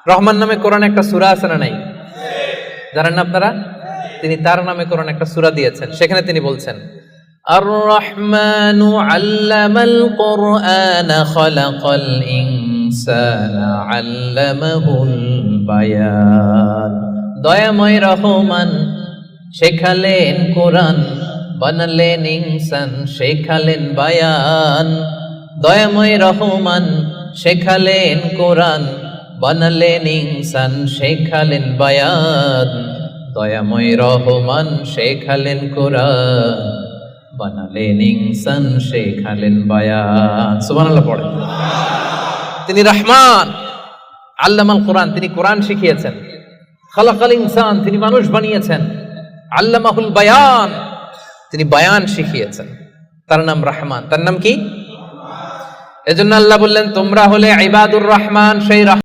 রহমান নামে কোরআনে একটা সূরা আছে না নাই? জানেন না আপনারা? তিনি তার নামে কোরআনে একটা সূরা দিয়েছেন, সেখানে তিনি বলছেন আর রহমানু আল্লামাল কুরআনা খালাকাল ইনসানা আল্লামাহুল বায়ান। দয়াময় রহমান শেখালেন কোরআন, বানালেন ইনসান, শেখালেন বায়ান। দয়াময় রহমান শেখালেন কোরআন, বানালেন ইনসান, শেখালেন বায়ান। দয়াময় রহমান শেখালেন কোরআন, বানালেন ইনসান, শেখালেন বায়ান। সুবহানাল্লাহ পড়ে। তিনি রহমান, আল্লামাল কোরআন, তিনি কোরআন শিখিয়েছেন। খালাকাল ইনসান, তিনি মানুষ বানিয়েছেন। আল্লামাহুল বায়ান, তিনি বায়ান শিখিয়েছেন। তার নাম রহমান। তার নাম কি? এজন্য আল্লাহ বললেন তোমরা হলে ইবাদুর রহমান, সেই